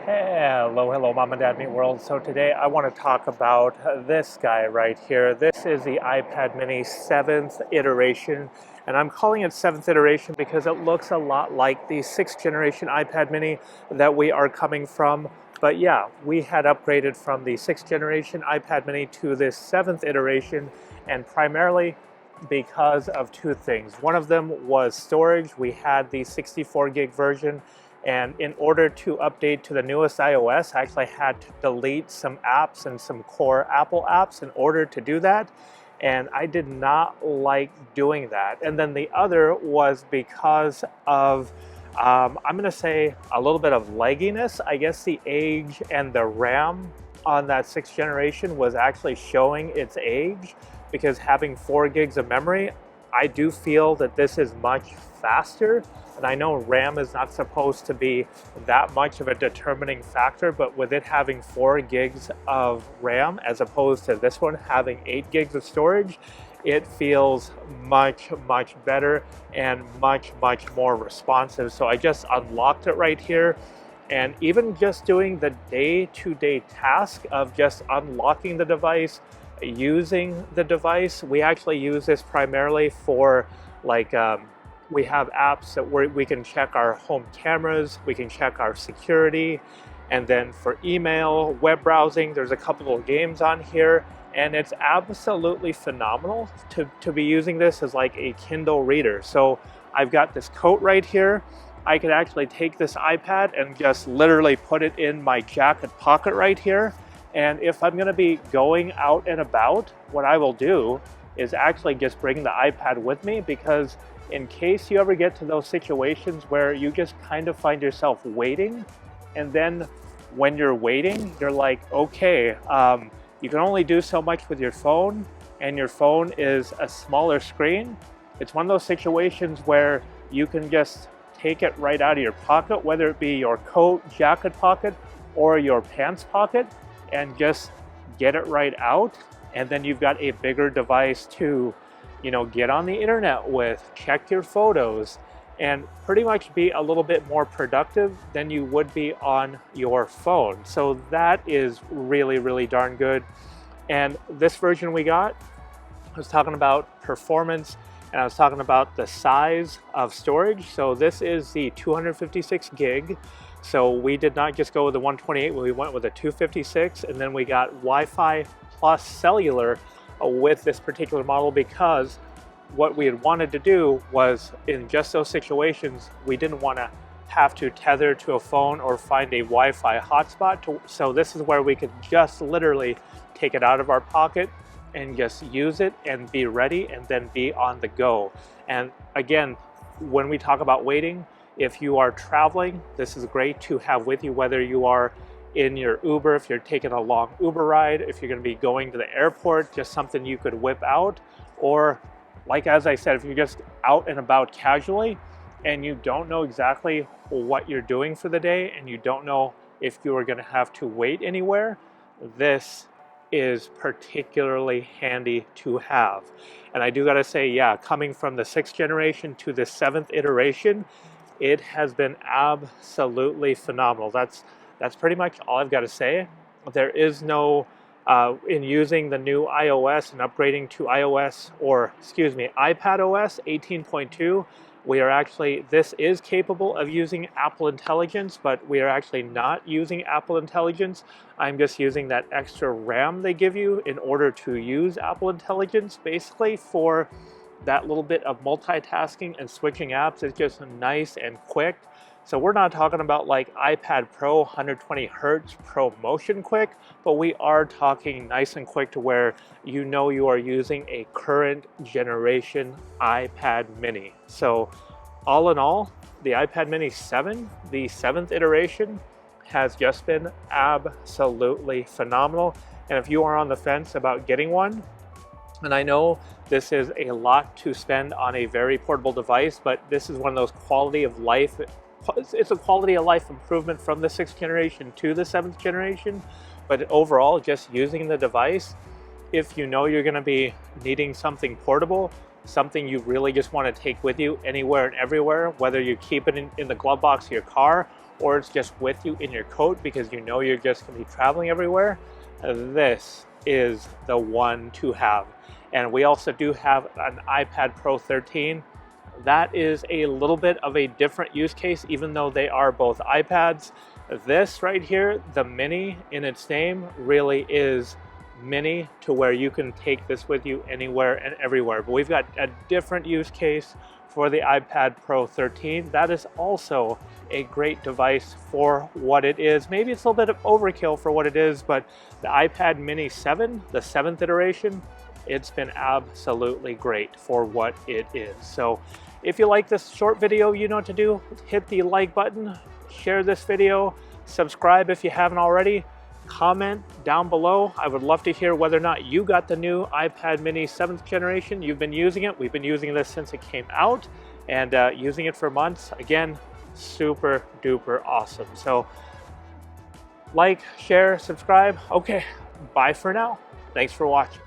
Hello, Mom and Dad Meet World. So today I want to talk about this guy right here. This is the iPad mini 7th iteration, and I'm calling it 7th iteration because it looks a lot like the 6th generation iPad mini that we are coming from. But yeah, we had upgraded from the 6th generation iPad mini to this 7th iteration, and primarily because of two things. One of them was storage. We had the 64 gig version, and in order to update to the newest iOS, I actually had to delete some apps and some core Apple apps in order to do that. And I did not like doing that. And then the other was because of, I'm going to say, a little bit of lagginess. I guess the age and the RAM on that 6th generation was actually showing its age, because having 4 gigs of memory, I do feel that this is much faster. And I know RAM is not supposed to be that much of a determining factor, but with it having 4 gigs of RAM as opposed to this one having 8 gigs of storage, it feels much better and much more responsive. So I just unlocked it right here. And even just doing the day-to-day task of just unlocking the device, using the device, we actually use this primarily for we have apps that we can check our home cameras, we can check our security, and then for email, web browsing, there's a couple of games on here, and it's absolutely phenomenal to be using this as like a Kindle reader. So I've got this coat right here. I could actually take this iPad and just literally put it in my jacket pocket right here. And if I'm going to be going out and about, what I will do is actually just bring the iPad with me, because in case you ever get to those situations where you just kind of find yourself waiting, and then when you're waiting, you're like, okay, you can only do so much with your phone, and your phone is a smaller screen. It's one of those situations where you can just take it right out of your pocket, whether it be your coat, jacket pocket, or your pants pocket, and just get it right out. And then you've got a bigger device to, get on the internet with, check your photos, and pretty much be a little bit more productive than you would be on your phone. So that is really darn good. And this version we got, I was talking about performance, and I was talking about the size of storage. So this is the 256 gig. So we did not just go with the 128, we went with a 256, and then we got Wi-Fi plus cellular with this particular model, because what we had wanted to do was, in just those situations, we didn't want to have to tether to a phone or find a Wi-Fi hotspot. So this is where we could just literally take it out of our pocket and just use it and be ready and then be on the go. And again, when we talk about waiting, if you are traveling, this is great to have with you, whether you are in your Uber, if you're taking a long Uber ride, if you're going to be going to the airport, just something you could whip out. Or like, as I said, if you're just out and about casually and you don't know exactly what you're doing for the day and you don't know if you are going to have to wait anywhere, this is particularly handy to have. And I do got to say, yeah, coming from the 6th generation to the 7th iteration, it has been absolutely phenomenal. That's pretty much all I've got to say. There is no, in using the new iOS and upgrading to iPad OS 18.2, we are actually, this is capable of using Apple Intelligence, but we are actually not using Apple Intelligence. I'm just using that extra RAM they give you in order to use Apple Intelligence, basically for that little bit of multitasking and switching apps. Is just nice and quick. So we're not talking about like iPad Pro 120 Hertz Pro Motion quick, but we are talking nice and quick to where you are using a current generation iPad mini. So all in all, the iPad mini 7, the 7th iteration, has just been absolutely phenomenal. And if you are on the fence about getting one, and I know this is a lot to spend on a very portable device, but this is one of those quality of life, it's a quality of life improvement from the 6th generation to the 7th generation. But overall, just using the device, if you know you're going to be needing something portable, something you really just want to take with you anywhere and everywhere, whether you keep it in the glove box of your car or it's just with you in your coat because you know you're just going to be traveling everywhere, this is the one to have. And we also do have an iPad Pro 13. That is a little bit of a different use case, even though they are both iPads. This right here, the mini in its name, really is mini to where you can take this with you anywhere and everywhere. But we've got a different use case for the iPad Pro 13. That is also a great device for what it is. Maybe it's a little bit of overkill for what it is, but the iPad mini 7, the 7th iteration, it's been absolutely great for what it is. So if you like this short video, you know what to do. Hit the like button, share this video, subscribe if you haven't already, comment down below. I would love to hear whether or not you got the new iPad mini 7th generation. You've been using it. We've been using this since it came out and using it for months. Again, super duper awesome. So like, share, subscribe. Okay, bye for now. Thanks for watching.